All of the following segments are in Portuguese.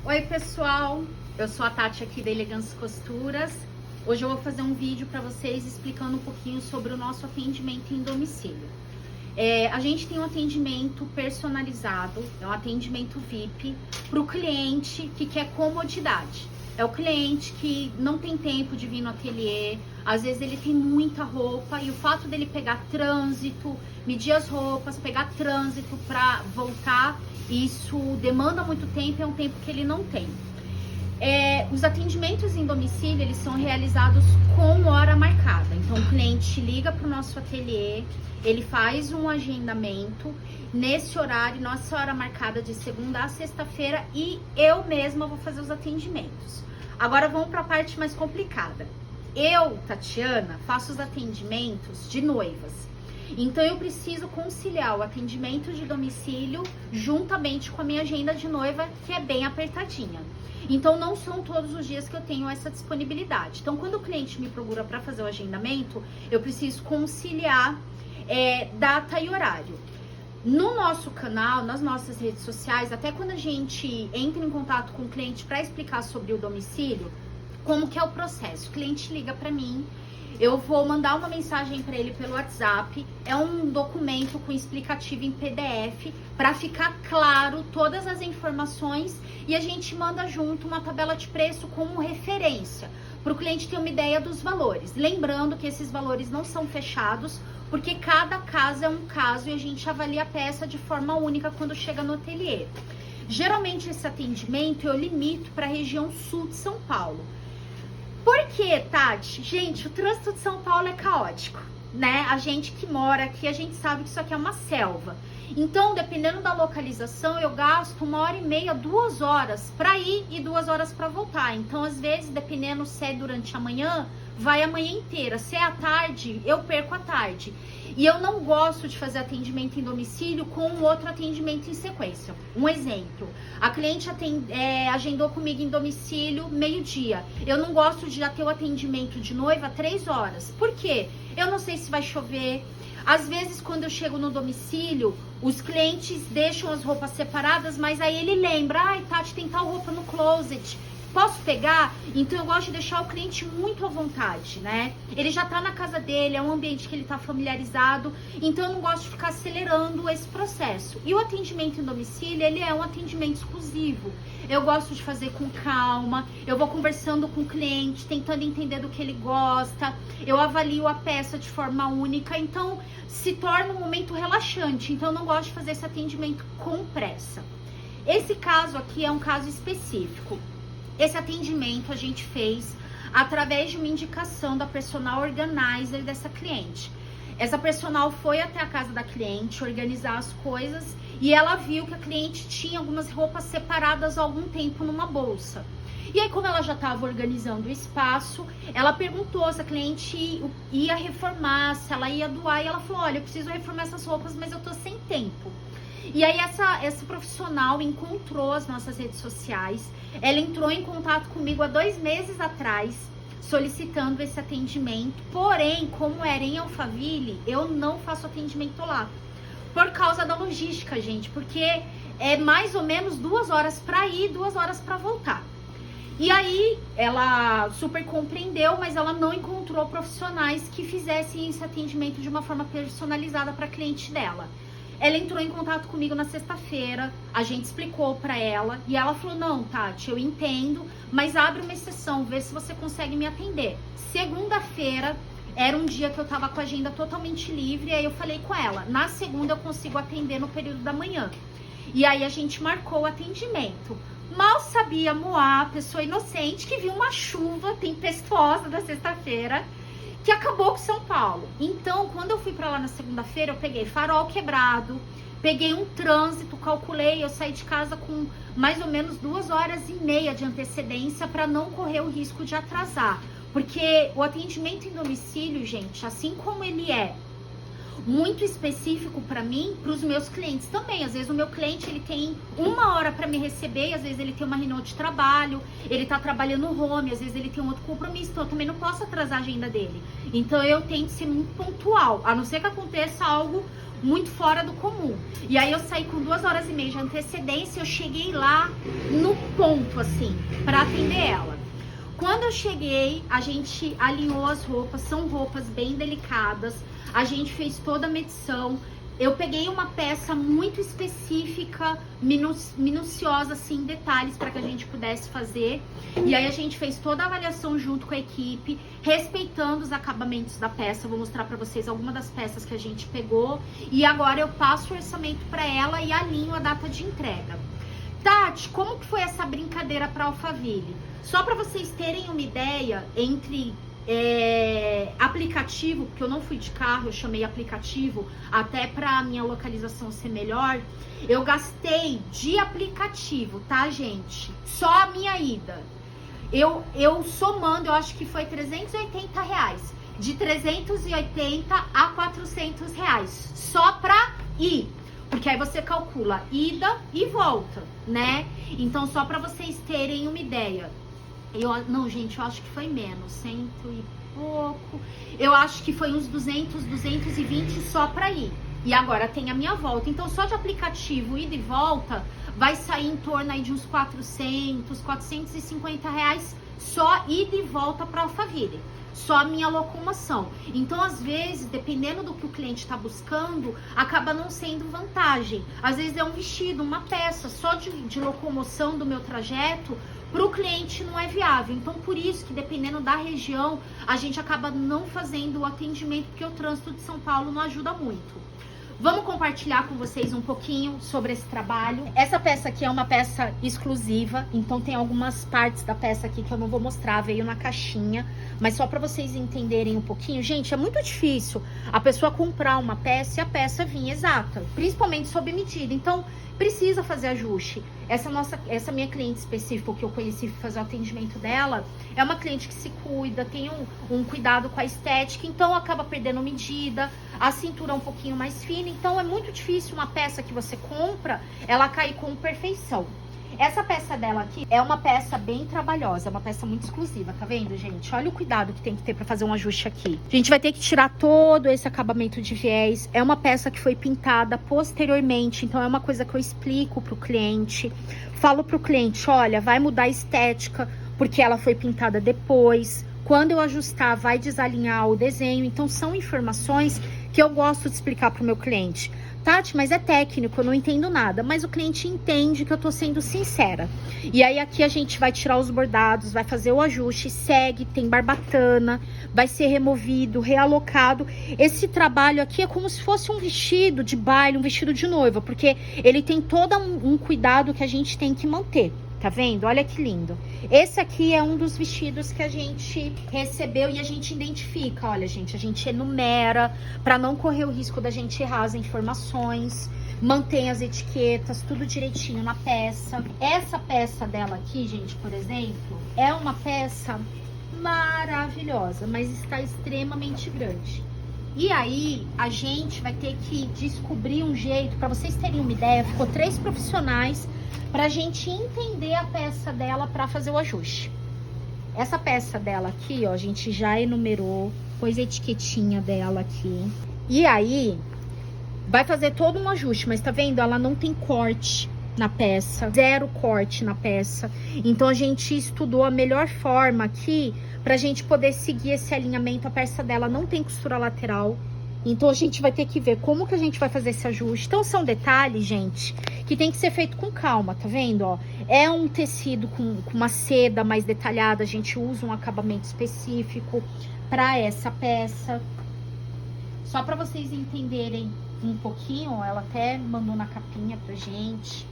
Oi pessoal, eu sou a Tati aqui da Elegance Costuras. Hoje eu vou fazer um vídeo para vocês explicando um pouquinho sobre o nosso atendimento em domicílio. A gente tem um atendimento personalizado, é um atendimento VIP para o cliente que quer comodidade. É o cliente que não tem tempo de vir no ateliê, às vezes ele tem muita roupa e o fato dele pegar trânsito, medir as roupas, pegar trânsito para voltar, isso demanda muito tempo, é um tempo que ele não tem. Os atendimentos em domicílio, eles são realizados com hora marcada. Então, o cliente liga para o nosso ateliê, ele faz um agendamento nesse horário, nossa hora marcada de segunda a sexta-feira, e eu mesma vou fazer os atendimentos. Agora, vamos para a parte mais complicada. Eu, Tatiana, faço os atendimentos de noivas. Então, eu preciso conciliar o atendimento de domicílio juntamente com a minha agenda de noiva, que é bem apertadinha. Então, não são todos os dias que eu tenho essa disponibilidade. Então, quando o cliente me procura para fazer o agendamento, eu preciso conciliar data e horário. No nosso canal, nas nossas redes sociais, até quando a gente entra em contato com o cliente para explicar sobre o domicílio, como que é o processo? O cliente liga para mim, eu vou mandar uma mensagem para ele pelo WhatsApp, é um documento com explicativo em PDF, para ficar claro todas as informações, e a gente manda junto uma tabela de preço como referência, para o cliente ter uma ideia dos valores. Lembrando que esses valores não são fechados, porque cada caso é um caso e a gente avalia a peça de forma única quando chega no ateliê. Geralmente esse atendimento eu limito para a região sul de São Paulo. Por quê, Tati? Gente, o trânsito de São Paulo é caótico, né? A gente que mora aqui, a gente sabe que isso aqui é uma selva. Então, dependendo da localização, eu gasto 1h30, 2 horas para ir e 2 horas para voltar. Então, às vezes, dependendo se é durante a manhã, vai a manhã inteira. Se é à tarde, eu perco a tarde. E eu não gosto de fazer atendimento em domicílio com outro atendimento em sequência. Um exemplo, a cliente agendou comigo em domicílio meio-dia. Eu não gosto de já ter o atendimento de noiva 3 horas. Por quê? Eu não sei se vai chover. Às vezes, quando eu chego no domicílio, os clientes deixam as roupas separadas, mas aí ele lembra, ai, Tati, tem tal roupa no closet, posso pegar? Então, eu gosto de deixar o cliente muito à vontade, né? Ele já tá na casa dele, é um ambiente que ele tá familiarizado, então eu não gosto de ficar acelerando esse processo. E o atendimento em domicílio, ele é um atendimento exclusivo. Eu gosto de fazer com calma, eu vou conversando com o cliente, tentando entender do que ele gosta, eu avalio a peça de forma única, então se torna um momento relaxante. Então, eu não gosto de fazer esse atendimento com pressa. Esse caso aqui é um caso específico. Esse atendimento a gente fez através de uma indicação da personal organizer dessa cliente. Essa personal foi até a casa da cliente organizar as coisas e ela viu que a cliente tinha algumas roupas separadas há algum tempo numa bolsa. E aí, como ela já estava organizando o espaço, ela perguntou se a cliente ia reformar, se ela ia doar, e ela falou, olha, eu preciso reformar essas roupas, mas eu tô sem tempo. E aí essa profissional encontrou as nossas redes sociais, ela entrou em contato comigo há 2 meses atrás, solicitando esse atendimento, porém, como era em Alphaville, eu não faço atendimento lá, por causa da logística, gente, porque é mais ou menos 2 horas para ir, 2 horas para voltar. E aí, ela super compreendeu, mas ela não encontrou profissionais que fizessem esse atendimento de uma forma personalizada para a cliente dela. Ela entrou em contato comigo na sexta-feira, a gente explicou pra ela e ela falou, não, Tati, eu entendo, mas abre uma exceção, vê se você consegue me atender. Segunda-feira era um dia que eu tava com a agenda totalmente livre, aí eu falei com ela, na segunda eu consigo atender no período da manhã. E aí a gente marcou o atendimento. Mal sabia Moá, pessoa inocente, que viu uma chuva tempestuosa da sexta-feira, que acabou com São Paulo. Então, quando eu fui pra lá na segunda-feira, eu peguei farol quebrado, peguei um trânsito, calculei, eu saí de casa com mais ou menos 2h30 de antecedência para não correr o risco de atrasar. Porque o atendimento em domicílio, gente, assim como ele é muito específico para mim, para os meus clientes também. Às vezes o meu cliente, ele tem 1 hora para me receber, e às vezes ele tem uma reunião de trabalho, ele tá trabalhando home, às vezes ele tem um outro compromisso, então eu também não posso atrasar a agenda dele. Então eu tento ser muito pontual, a não ser que aconteça algo muito fora do comum. E aí eu saí com 2h30 de antecedência, eu cheguei lá no ponto, assim, pra atender ela. Quando eu cheguei, a gente alinhou as roupas, são roupas bem delicadas, a gente fez toda a medição. Eu peguei uma peça muito específica, minuciosa, assim, detalhes para que a gente pudesse fazer. E aí a gente fez toda a avaliação junto com a equipe, respeitando os acabamentos da peça. Eu vou mostrar para vocês algumas das peças que a gente pegou. E agora eu passo o orçamento para ela e alinho a data de entrega. Tati, como que foi essa brincadeira para Alphaville? Só para vocês terem uma ideia, entre aplicativo, porque eu não fui de carro, eu chamei aplicativo, até pra minha localização ser melhor, eu gastei de aplicativo, tá, gente? Só a minha ida. Eu somando, eu acho que foi R$380. De 380 a R$400, só pra ir. Porque aí você calcula ida e volta, né? Então, só pra vocês terem uma ideia. Não, gente, eu acho que foi menos, 100 e pouco. Eu acho que foi uns 200, 220 só pra ir. E agora tem a minha volta. Então, só de aplicativo, ida e volta, vai sair em torno aí de uns 400, R$450 só ida e volta pra Alphaville. Só a minha locomoção. Então, às vezes, dependendo do que o cliente está buscando, acaba não sendo vantagem. Às vezes é um vestido, uma peça, só de locomoção do meu trajeto, para o cliente não é viável. Então, por isso que dependendo da região, a gente acaba não fazendo o atendimento, porque o trânsito de São Paulo não ajuda muito. Vamos compartilhar com vocês um pouquinho sobre esse trabalho. Essa peça aqui é uma peça exclusiva, então tem algumas partes da peça aqui que eu não vou mostrar, veio na caixinha, mas só para vocês entenderem um pouquinho. Gente, é muito difícil a pessoa comprar uma peça e a peça vir exata, principalmente sob medida, então precisa fazer ajuste. Essa minha cliente específica que eu conheci para fazer o atendimento dela, é uma cliente que se cuida, tem um cuidado com a estética, então acaba perdendo medida, a cintura é um pouquinho mais fina, então é muito difícil uma peça que você compra, ela cair com perfeição. Essa peça dela aqui é uma peça bem trabalhosa, é uma peça muito exclusiva, tá vendo, gente? Olha o cuidado que tem que ter pra fazer um ajuste aqui. A gente vai ter que tirar todo esse acabamento de viés. É uma peça que foi pintada posteriormente, então é uma coisa que eu explico pro cliente. Falo pro cliente, olha, vai mudar a estética, porque ela foi pintada depois. Quando eu ajustar, vai desalinhar o desenho. Então, são informações que eu gosto de explicar pro meu cliente. Tati, mas é técnico, eu não entendo nada. Mas o cliente entende que eu tô sendo sincera. E aí aqui a gente vai tirar os bordados, vai fazer o ajuste, segue, tem barbatana, vai ser removido, realocado. Esse trabalho aqui é como se fosse um vestido de baile, um vestido de noiva, porque ele tem todo um cuidado que a gente tem que manter. Tá vendo? Olha que lindo. Esse aqui é um dos vestidos que a gente recebeu e a gente identifica. Olha, gente, a gente enumera para não correr o risco da gente errar as informações. Mantém as etiquetas, tudo direitinho na peça. Essa peça dela aqui, gente, por exemplo, é uma peça maravilhosa, mas está extremamente grande. E aí, a gente vai ter que descobrir um jeito, para vocês terem uma ideia, ficou 3 profissionais pra gente entender a peça dela para fazer o ajuste. Essa peça dela aqui, ó, a gente já enumerou, pôs a etiquetinha dela aqui. E aí, vai fazer todo um ajuste, mas tá vendo? Ela não tem corte na peça, 0 corte na peça. Então, a gente estudou a melhor forma aqui pra gente poder seguir esse alinhamento. A peça dela não tem costura lateral. Então, a gente vai ter que ver como que a gente vai fazer esse ajuste. Então, são detalhes, gente, que tem que ser feito com calma, tá vendo, ó? É um tecido com uma seda mais detalhada, a gente usa um acabamento específico para essa peça. Só para vocês entenderem um pouquinho, ó, ela até mandou na capinha pra gente,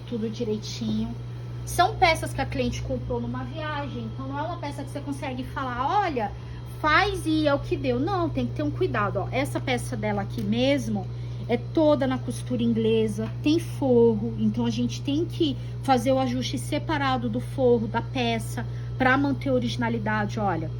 tudo direitinho. São peças que a cliente comprou numa viagem, então não é uma peça que você consegue falar, olha, faz e é o que deu. Não, tem que ter um cuidado, ó. Essa peça dela aqui mesmo é toda na costura inglesa, tem forro, então a gente tem que fazer o ajuste separado do forro da peça para manter a originalidade, olha,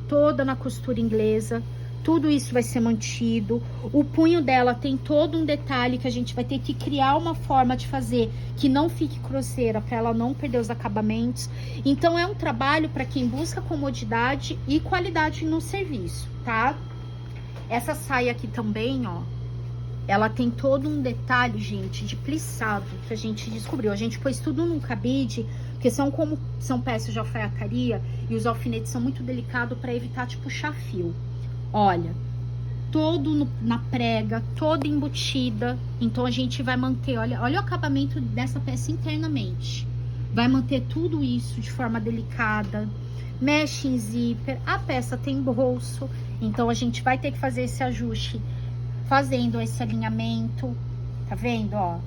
toda na costura inglesa. Tudo isso vai ser mantido. O punho dela tem todo um detalhe que a gente vai ter que criar uma forma de fazer que não fique grosseira, para ela não perder os acabamentos. Então, é um trabalho para quem busca comodidade e qualidade no serviço, tá? Essa saia aqui também, ó, ela tem todo um detalhe, gente, de plissado que a gente descobriu. A gente pôs tudo num cabide, porque são peças de alfaiataria e os alfinetes são muito delicados para evitar de puxar fio. Olha, na prega, toda embutida. Então a gente vai manter, olha o acabamento dessa peça internamente. Vai manter tudo isso de forma delicada. Mexe em zíper, a peça tem bolso, então a gente vai ter que fazer esse ajuste fazendo esse alinhamento, tá vendo, ó?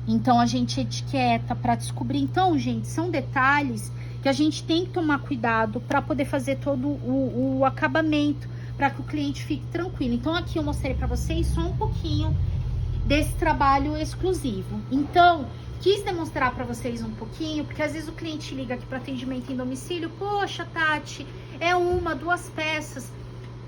Então a gente etiqueta para descobrir. Então, gente, são detalhes que a gente tem que tomar cuidado para poder fazer todo o acabamento, para que o cliente fique tranquilo. Então aqui eu mostrei para vocês só um pouquinho desse trabalho exclusivo. Então, quis demonstrar para vocês um pouquinho, porque às vezes o cliente liga aqui para atendimento em domicílio, poxa, Tati, é 1, 2 peças.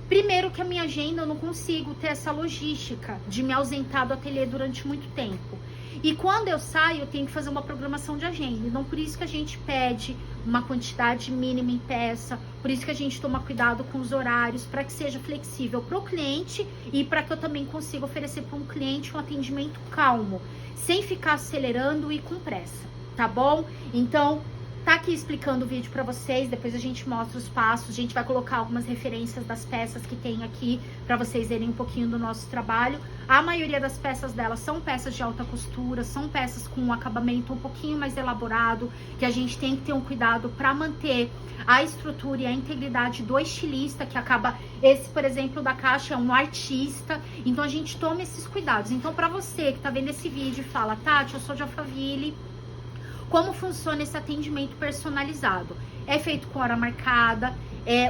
Primeiro que a minha agenda, eu não consigo ter essa logística de me ausentar do ateliê durante muito tempo. E quando eu saio, eu tenho que fazer uma programação de agenda. Então, por isso que a gente pede uma quantidade mínima em peça, por isso que a gente toma cuidado com os horários, para que seja flexível para o cliente e para que eu também consiga oferecer para um cliente um atendimento calmo, sem ficar acelerando e com pressa, tá bom? Então, tá aqui explicando o vídeo pra vocês, depois a gente mostra os passos, a gente vai colocar algumas referências das peças que tem aqui, pra vocês verem um pouquinho do nosso trabalho. A maioria das peças dela são peças de alta costura, são peças com um acabamento um pouquinho mais elaborado, que a gente tem que ter um cuidado pra manter a estrutura e a integridade do estilista, que acaba, esse, por exemplo, da caixa é um artista, então a gente toma esses cuidados. Então, pra você que tá vendo esse vídeo e fala, Tati, eu sou de Alphaville, como funciona esse atendimento personalizado? É feito com hora marcada,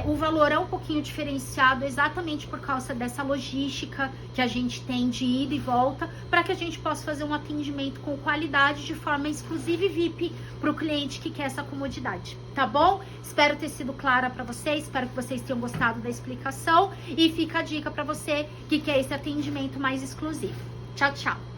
o valor é um pouquinho diferenciado exatamente por causa dessa logística que a gente tem de ida e volta, para que a gente possa fazer um atendimento com qualidade de forma exclusiva e VIP para o cliente que quer essa comodidade, tá bom? Espero ter sido clara para vocês, espero que vocês tenham gostado da explicação e fica a dica para você que quer esse atendimento mais exclusivo. Tchau, tchau!